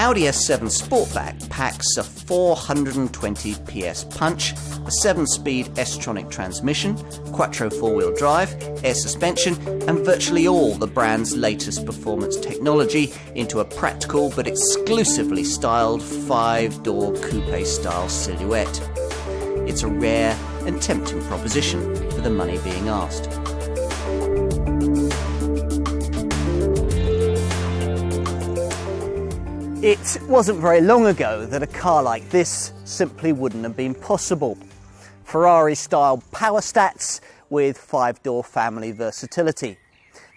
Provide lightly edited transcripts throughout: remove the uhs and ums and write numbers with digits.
Audi S7 Sportback packs a 420 PS punch, a 7-speed S-tronic transmission, quattro 4-wheel drive, air suspension, and virtually all the brand's latest performance technology into a practical but exclusively styled 5-door coupe-style silhouette. It's a rare and tempting proposition for the money being asked. It wasn't very long ago that a car like this simply wouldn't have been possible. Ferrari-style power stats with 5-door family versatility.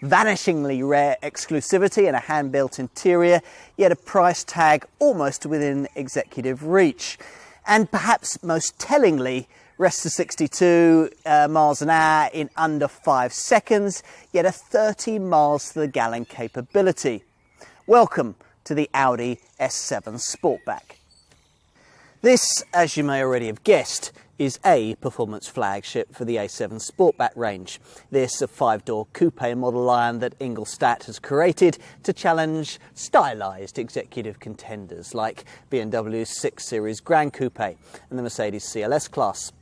Vanishingly rare exclusivity and a hand-built interior, yet a price tag almost within executive reach. And perhaps most tellingly, rests to 62 miles an hour in under 5 seconds, yet a 30 miles to the gallon capability. Welcome to the Audi S7 Sportback. This, as you may already have guessed, is a performance flagship for the A7 Sportback range. This a 5-door coupe model line that Ingolstadt has created to challenge stylised executive contenders like BMW's 6 Series Gran Coupe and the Mercedes CLS class.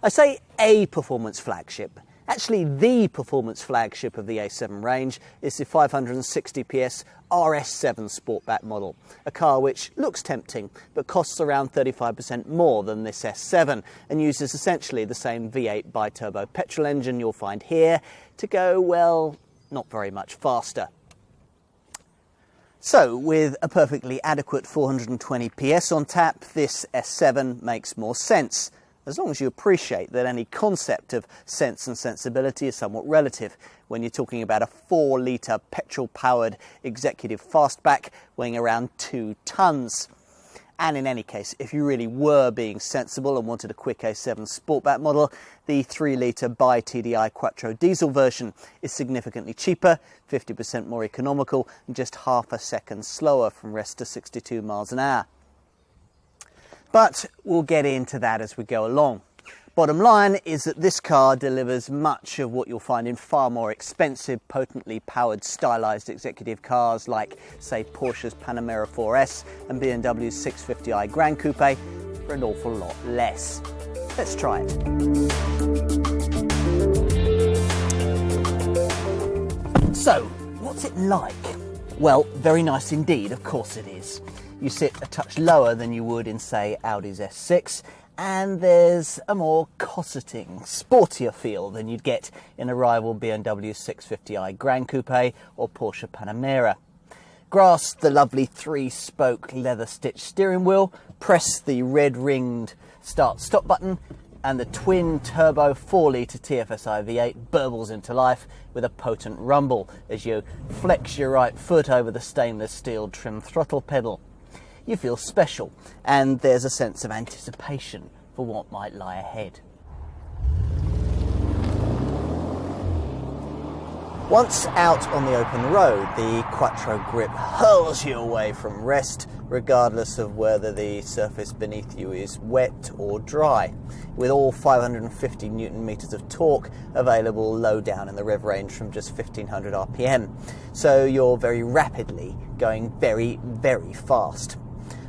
I say a performance flagship. Actually, the performance flagship of the A7 range is the 560 PS RS7 Sportback model, a car which looks tempting but costs around 35% more than this S7 and uses essentially the same V8 bi-turbo petrol engine you'll find here to go, well, not very much faster. So, with a perfectly adequate 420 PS on tap, this S7 makes more sense. As long as you appreciate that any concept of sense and sensibility is somewhat relative when you're talking about a 4-litre petrol-powered executive fastback weighing around 2 tonnes. And in any case, if you really were being sensible and wanted a quick A7 Sportback model, the 3-litre bi-TDI Quattro diesel version is significantly cheaper, 50% more economical, and just half a second slower from rest to 62 miles an hour. But we'll get into that as we go along. Bottom line is that this car delivers much of what you'll find in far more expensive, potently powered, stylised executive cars like, say, Porsche's Panamera 4S and BMW's 650i Gran Coupe for an awful lot less. Let's try it. So, what's it like? Well, very nice indeed, of course it is. You sit a touch lower than you would in, say, Audi's S6, and there's a more cosseting, sportier feel than you'd get in a rival BMW 650i Gran Coupe or Porsche Panamera. Grasp the lovely 3-spoke leather-stitched steering wheel, press the red-ringed start-stop button, and the twin-turbo 4-litre TFSI V8 burbles into life with a potent rumble as you flex your right foot over the stainless steel trim throttle pedal. You feel special, and there's a sense of anticipation for what might lie ahead. Once out on the open road, the Quattro grip hurls you away from rest, regardless of whether the surface beneath you is wet or dry, with all 550 Newton meters of torque available low down in the rev range from just 1500 RPM. So you're very rapidly going very, very fast.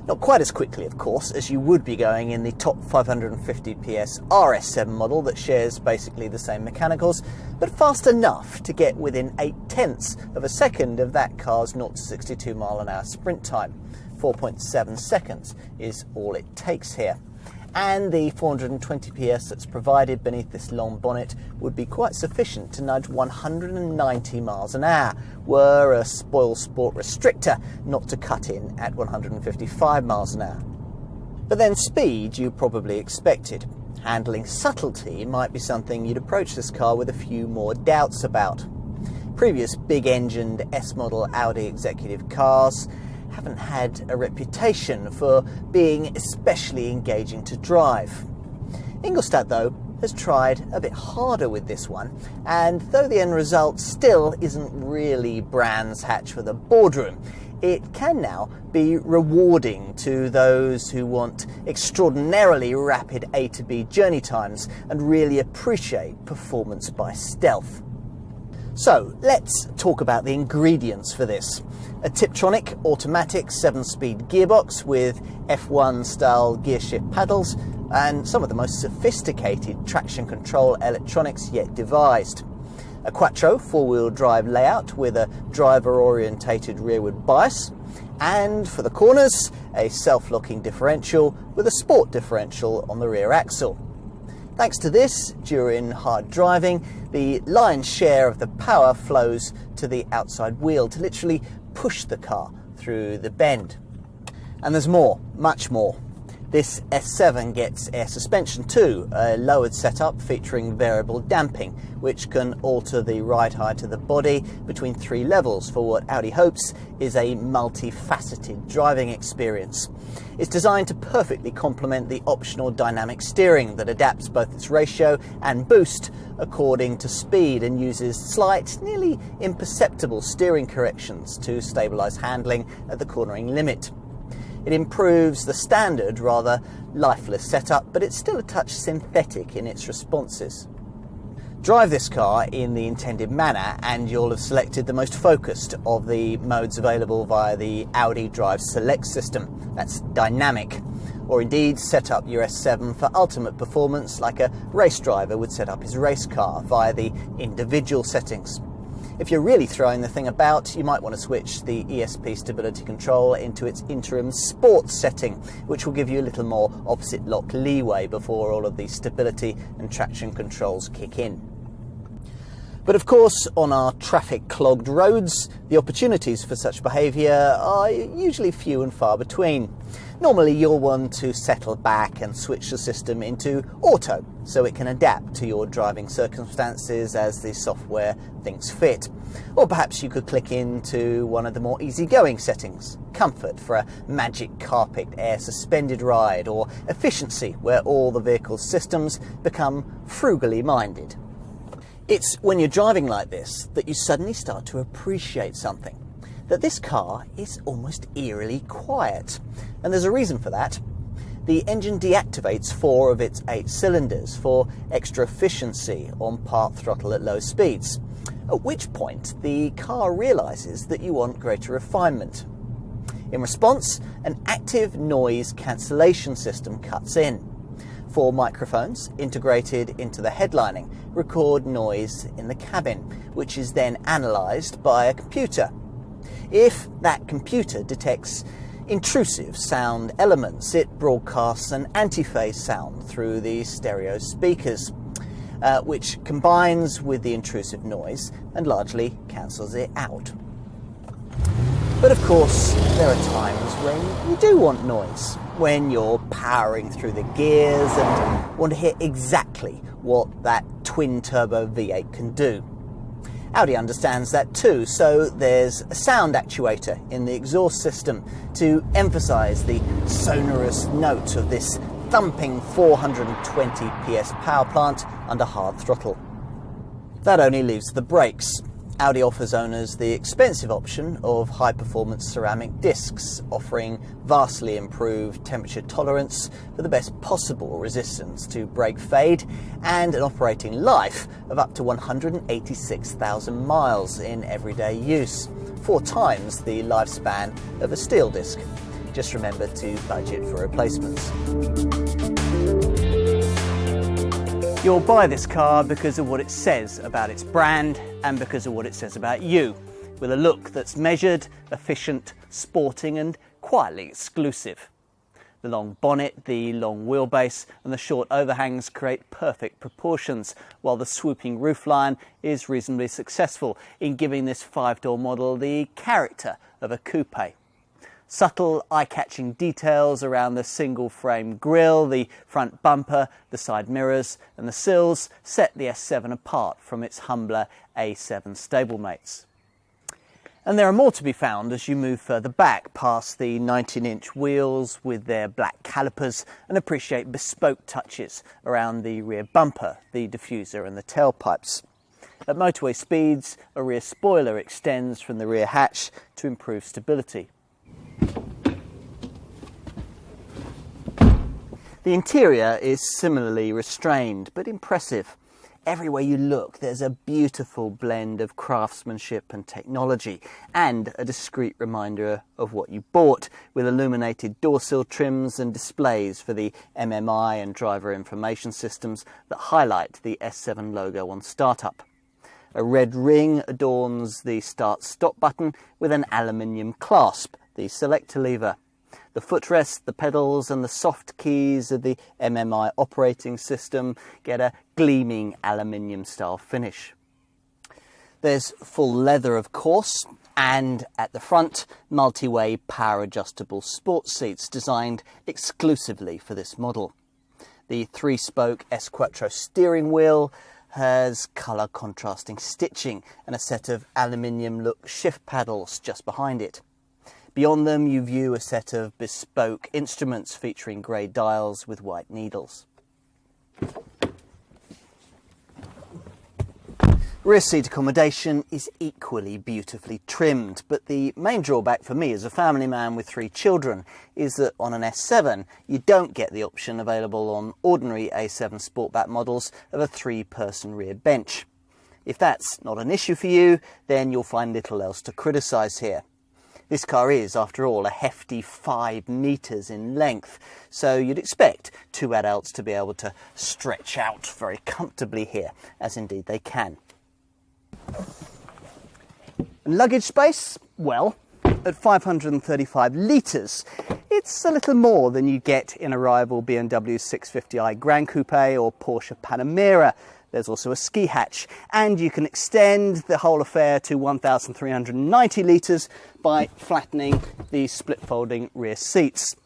Not quite as quickly, of course, as you would be going in the top 550 PS RS7 model that shares basically the same mechanicals, but fast enough to get within 0.8 of a second of that car's 0 to 62 mile an hour sprint time. 4.7 seconds is all it takes here. And the 420 PS that's provided beneath this long bonnet would be quite sufficient to nudge 190 miles an hour, were a spoil sport restrictor not to cut in at 155 miles an hour. But then speed you probably expected. Handling subtlety might be something you'd approach this car with a few more doubts about. Previous big-engined S-model Audi executive cars haven't had a reputation for being especially engaging to drive. Ingolstadt, though, has tried a bit harder with this one, and though the end result still isn't really Brands Hatch for the boardroom, it can now be rewarding to those who want extraordinarily rapid A to B journey times and really appreciate performance by stealth. So let's talk about the ingredients for this. A Tiptronic automatic 7-speed gearbox with F1 style gearshift paddles and some of the most sophisticated traction control electronics yet devised. A Quattro 4-wheel drive layout with a driver orientated rearward bias, and for the corners a self-locking differential with a sport differential on the rear axle. Thanks to this, during hard driving, the lion's share of the power flows to the outside wheel to literally push the car through the bend. And there's more, much more. This S7 gets air suspension too, a lowered setup featuring variable damping, which can alter the ride height of the body between 3 levels for what Audi hopes is a multifaceted driving experience. It's designed to perfectly complement the optional dynamic steering that adapts both its ratio and boost according to speed and uses slight, nearly imperceptible steering corrections to stabilise handling at the cornering limit. It improves the standard, rather lifeless setup, but it's still a touch synthetic in its responses. Drive this car in the intended manner and you'll have selected the most focused of the modes available via the Audi Drive Select system. That's dynamic. Or indeed set up your S7 for ultimate performance like a race driver would set up his race car via the individual settings. If you're really throwing the thing about, you might want to switch the ESP stability control into its interim sports setting, which will give you a little more opposite lock leeway before all of the stability and traction controls kick in. But of course, on our traffic-clogged roads, the opportunities for such behaviour are usually few and far between. Normally you'll want to settle back and switch the system into auto so it can adapt to your driving circumstances as the software thinks fit. Or perhaps you could click into one of the more easygoing settings, comfort for a magic carpet air suspended ride, or efficiency where all the vehicle's systems become frugally minded. It's when you're driving like this that you suddenly start to appreciate something. That this car is almost eerily quiet. And there's a reason for that. The engine deactivates 4 of its 8 cylinders for extra efficiency on part throttle at low speeds. At which point the car realises that you want greater refinement. In response, an active noise cancellation system cuts in. 4 microphones integrated into the headlining record noise in the cabin, which is then analysed by a computer. If that computer detects intrusive sound elements, it broadcasts an antiphase sound through the stereo speakers, which combines with the intrusive noise and largely cancels it out. But of course, there are times when you do want noise, when you're powering through the gears and want to hear exactly what that twin-turbo V8 can do. Audi understands that too, so there's a sound actuator in the exhaust system to emphasise the sonorous note of this thumping 420 PS power plant under hard throttle. That only leaves the brakes. Audi offers owners the expensive option of high-performance ceramic discs, offering vastly improved temperature tolerance for the best possible resistance to brake fade and an operating life of up to 186,000 miles in everyday use, 4 times the lifespan of a steel disc. Just remember to budget for replacements. You'll buy this car because of what it says about its brand and because of what it says about you, with a look that's measured, efficient, sporting and quietly exclusive. The long bonnet, the long wheelbase and the short overhangs create perfect proportions, while the swooping roofline is reasonably successful in giving this 5-door model the character of a coupe. Subtle, eye-catching details around the single-frame grille, the front bumper, the side mirrors and the sills set the S7 apart from its humbler A7 stablemates. And there are more to be found as you move further back past the 19-inch wheels with their black calipers and appreciate bespoke touches around the rear bumper, the diffuser and the tailpipes. At motorway speeds, a rear spoiler extends from the rear hatch to improve stability. The interior is similarly restrained but impressive. Everywhere you look, there's a beautiful blend of craftsmanship and technology, and a discreet reminder of what you bought, with illuminated door sill trims and displays for the MMI and driver information systems that highlight the S7 logo on startup. A red ring adorns the start-stop button with an aluminium clasp, the selector lever. The footrest, the pedals and the soft keys of the MMI operating system get a gleaming aluminium style finish. There's full leather, of course, and at the front, multi-way power adjustable sports seats designed exclusively for this model. The 3-spoke S Quattro steering wheel has colour contrasting stitching and a set of aluminium look shift paddles just behind it. Beyond them, you view a set of bespoke instruments featuring grey dials with white needles. Rear seat accommodation is equally beautifully trimmed, but the main drawback for me as a family man with 3 children is that on an S7 you don't get the option available on ordinary A7 Sportback models of a 3-person rear bench. If that's not an issue for you, then you'll find little else to criticise here. This car is, after all, a hefty 5 metres in length, so you'd expect 2 adults to be able to stretch out very comfortably here, as indeed they can. And luggage space? Well, at 535 litres, it's a little more than you get in a rival BMW 650i Gran Coupe or Porsche Panamera. There's also a ski hatch, and you can extend the whole affair to 1,390 litres by flattening the split-folding rear seats.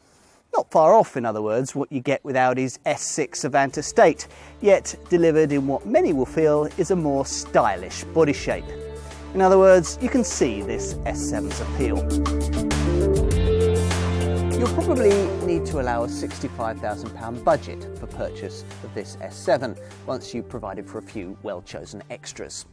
Not far off, in other words, what you get with Audi's S6 Avant Estate, yet delivered in what many will feel is a more stylish body shape. In other words, you can see this S7's appeal. You'll probably need to allow a £65,000 budget for purchase of this S7 once you've provided for a few well-chosen extras.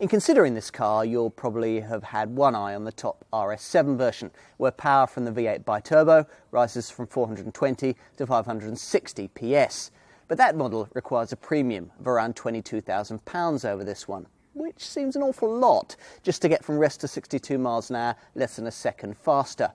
In considering this car, you'll probably have had one eye on the top RS7 version, where power from the V8 biturbo rises from 420 to 560 PS. But that model requires a premium of around £22,000 over this one, which seems an awful lot just to get from rest to 62 miles an hour less than a second faster.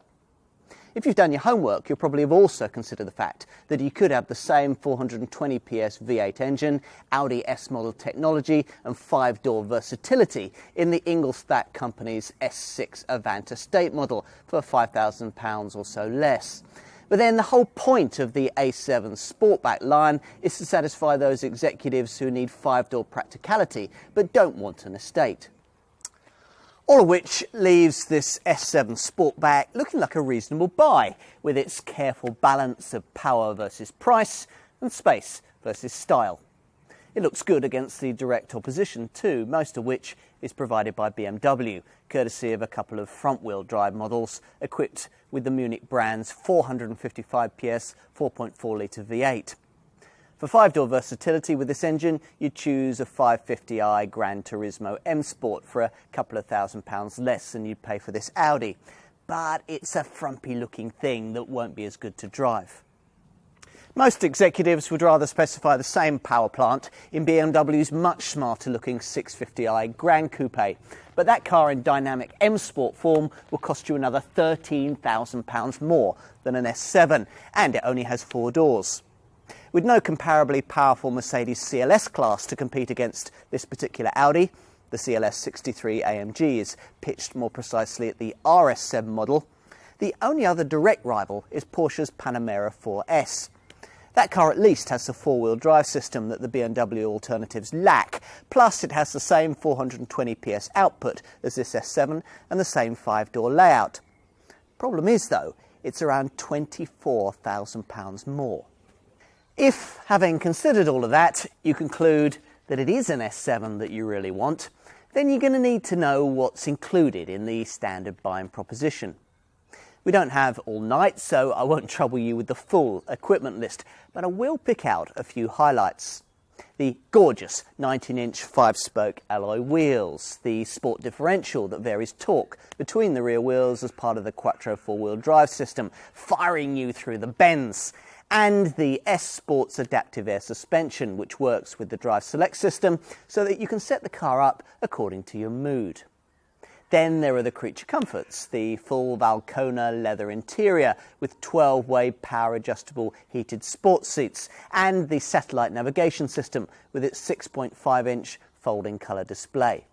If you've done your homework, you'll probably have also considered the fact that you could have the same 420 PS V8 engine, Audi S model technology and 5-door versatility in the Ingolstadt company's S6 Avant Estate model for £5,000 or so less. But then the whole point of the A7 Sportback line is to satisfy those executives who need 5-door practicality but don't want an estate. All of which leaves this S7 Sportback looking like a reasonable buy, with its careful balance of power versus price and space versus style. It looks good against the direct opposition too, most of which is provided by BMW, courtesy of a couple of front-wheel drive models equipped with the Munich brand's 455 PS 4.4 litre V8. For 5-door versatility with this engine, you'd choose a 550i Gran Turismo M Sport for a couple of £1,000 less than you'd pay for this Audi. But it's a frumpy looking thing that won't be as good to drive. Most executives would rather specify the same power plant in BMW's much smarter looking 650i Gran Coupe. But that car in dynamic M Sport form will cost you another £13,000 more than an S7, and it only has 4 doors. With no comparably powerful Mercedes CLS class to compete against this particular Audi, the CLS 63 AMG is pitched more precisely at the RS7 model. The only other direct rival is Porsche's Panamera 4S. That car at least has the 4-wheel drive system that the BMW alternatives lack, plus it has the same 420 PS output as this S7 and the same 5-door layout. Problem is though, it's around £24,000 more. If, having considered all of that, you conclude that it is an S7 that you really want, then you're going to need to know what's included in the standard buying proposition. We don't have all night, so I won't trouble you with the full equipment list, but I will pick out a few highlights. The gorgeous 19-inch 5-spoke alloy wheels, the sport differential that varies torque between the rear wheels as part of the Quattro 4-wheel drive system, firing you through the bends, and the S Sports Adaptive Air Suspension, which works with the Drive Select system so that you can set the car up according to your mood. Then there are the creature comforts, the full Valcona leather interior with 12-way power-adjustable heated sports seats, and the satellite navigation system with its 6.5-inch folding colour display.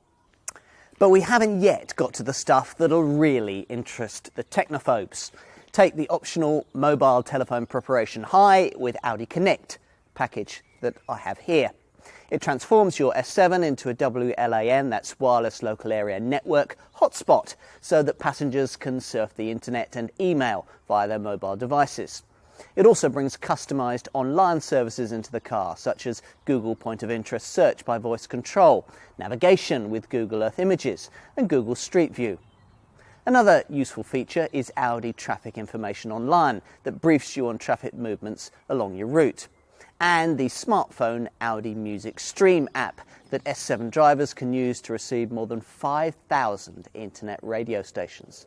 But we haven't yet got to the stuff that'll really interest the technophobes. Take the optional mobile telephone preparation high with Audi Connect package that I have here. It transforms your S7 into a WLAN, that's Wireless Local Area Network, hotspot, so that passengers can surf the internet and email via their mobile devices. It also brings customised online services into the car, such as Google Point of Interest search by voice control, navigation with Google Earth Images, and Google Street View. Another useful feature is Audi Traffic Information Online that briefs you on traffic movements along your route. And the smartphone Audi Music Stream app that S7 drivers can use to receive more than 5,000 internet radio stations.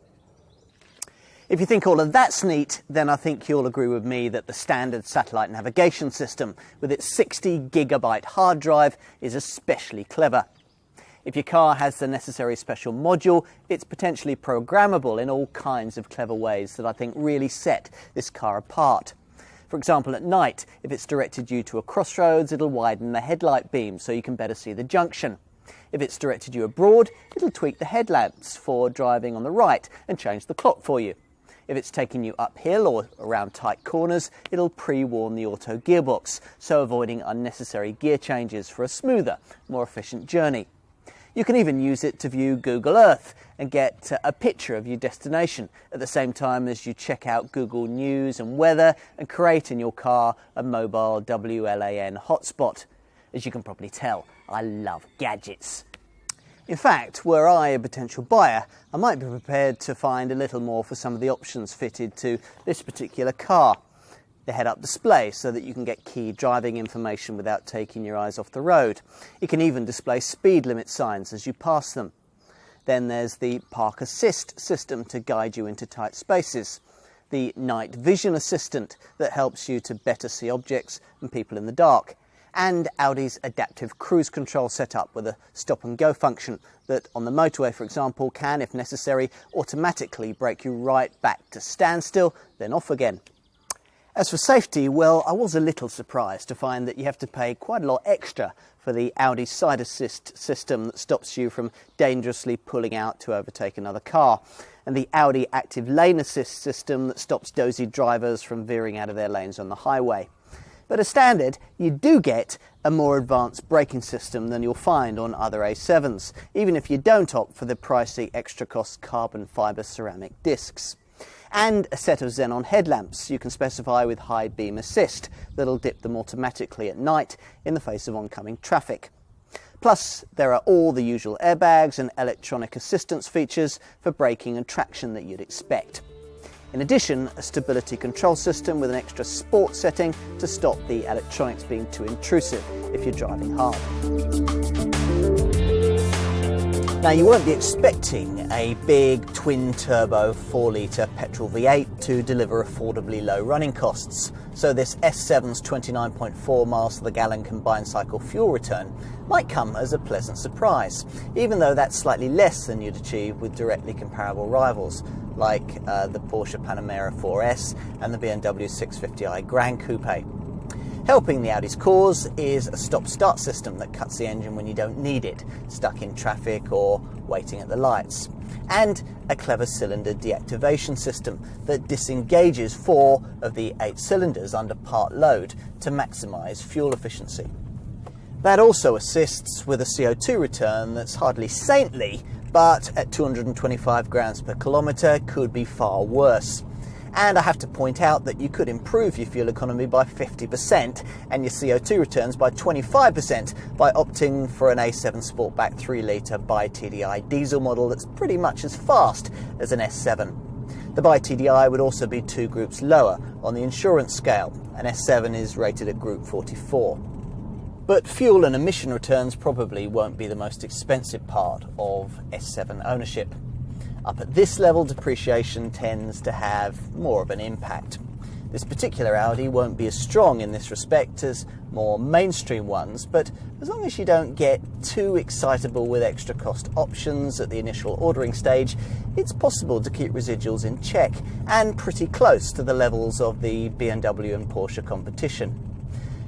If you think all of that's neat, then I think you'll agree with me that the standard satellite navigation system with its 60GB hard drive is especially clever. If your car has the necessary special module, it's potentially programmable in all kinds of clever ways that I think really set this car apart. For example, at night, if it's directed you to a crossroads, it'll widen the headlight beam so you can better see the junction. If it's directed you abroad, it'll tweak the headlamps for driving on the right and change the clock for you. If it's taking you uphill or around tight corners, it'll pre-warm the auto gearbox, so avoiding unnecessary gear changes for a smoother, more efficient journey. You can even use it to view Google Earth and get a picture of your destination at the same time as you check out Google News and weather and create in your car a mobile WLAN hotspot. As you can probably tell, I love gadgets. In fact, were I a potential buyer, I might be prepared to find a little more for some of the options fitted to this particular car. The head-up display so that you can get key driving information without taking your eyes off the road. It can even display speed limit signs as you pass them. Then there's the Park Assist system to guide you into tight spaces. The Night Vision Assistant that helps you to better see objects and people in the dark. And Audi's adaptive cruise control setup with a stop-and-go function that on the motorway, for example, can, if necessary, automatically brake you right back to standstill, then off again. As for safety, well, I was a little surprised to find that you have to pay quite a lot extra for the Audi Side Assist system that stops you from dangerously pulling out to overtake another car, and the Audi Active Lane Assist system that stops dozy drivers from veering out of their lanes on the highway. But as standard, you do get a more advanced braking system than you'll find on other A7s, even if you don't opt for the pricey extra-cost carbon fibre ceramic discs. And a set of xenon headlamps you can specify with high beam assist that'll dip them automatically at night in the face of oncoming traffic. Plus, there are all the usual airbags and electronic assistance features for braking and traction that you'd expect. In addition, a stability control system with an extra sport setting to stop the electronics being too intrusive if you're driving hard. Now, you won't be expecting a big twin-turbo 4-litre petrol V8 to deliver affordably low running costs, so this S7's 29.4 miles to the gallon combined cycle fuel return might come as a pleasant surprise, even though that's slightly less than you'd achieve with directly comparable rivals, like the Porsche Panamera 4S and the BMW 650i Gran Coupe. Helping the Audi's cause is a stop-start system that cuts the engine when you don't need it, stuck in traffic or waiting at the lights, and a clever cylinder deactivation system that disengages 4 of the 8 cylinders under part load to maximise fuel efficiency. That also assists with a CO2 return that's hardly saintly, but at 225 grams per kilometre could be far worse. And I have to point out that you could improve your fuel economy by 50% and your CO2 returns by 25% by opting for an A7 Sportback 3-litre bi-TDI diesel model that's pretty much as fast as an S7. The bi-TDI would also be 2 groups lower on the insurance scale. An S7 is rated at Group 44. But fuel and emission returns probably won't be the most expensive part of S7 ownership. Up at this level, depreciation tends to have more of an impact. This particular Audi won't be as strong in this respect as more mainstream ones, but as long as you don't get too excitable with extra cost options at the initial ordering stage, it's possible to keep residuals in check and pretty close to the levels of the BMW and Porsche competition.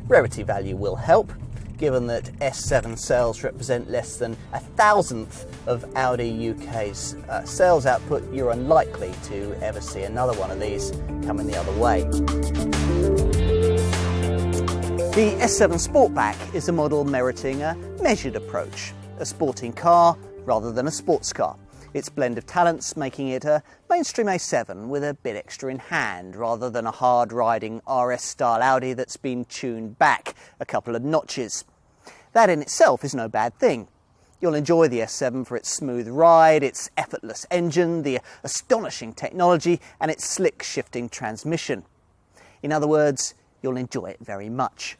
Rarity value will help, given that S7 sales represent less than 1,000th of Audi UK's sales output. You're unlikely to ever see another one of these coming the other way. The S7 Sportback is a model meriting a measured approach, a sporting car rather than a sports car. Its blend of talents making it a mainstream A7 with a bit extra in hand, rather than a hard-riding RS-style Audi that's been tuned back a couple of notches. That in itself is no bad thing. You'll enjoy the S7 for its smooth ride, its effortless engine, the astonishing technology, and its slick shifting transmission. In other words, you'll enjoy it very much.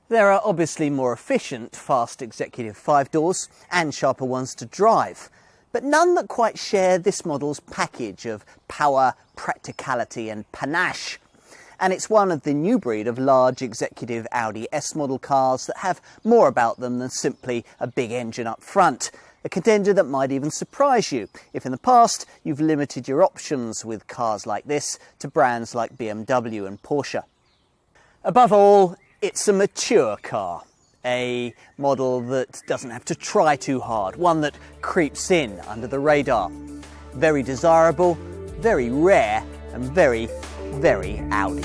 There are obviously more efficient, fast executive 5-doors and sharper ones to drive, but none that quite share this model's package of power, practicality and panache. And it's one of the new breed of large executive Audi S model cars that have more about them than simply a big engine up front. A contender that might even surprise you if in the past you've limited your options with cars like this to brands like BMW and Porsche. Above all, it's a mature car. A model that doesn't have to try too hard, one that creeps in under the radar. Very desirable, very rare, and very, very Audi.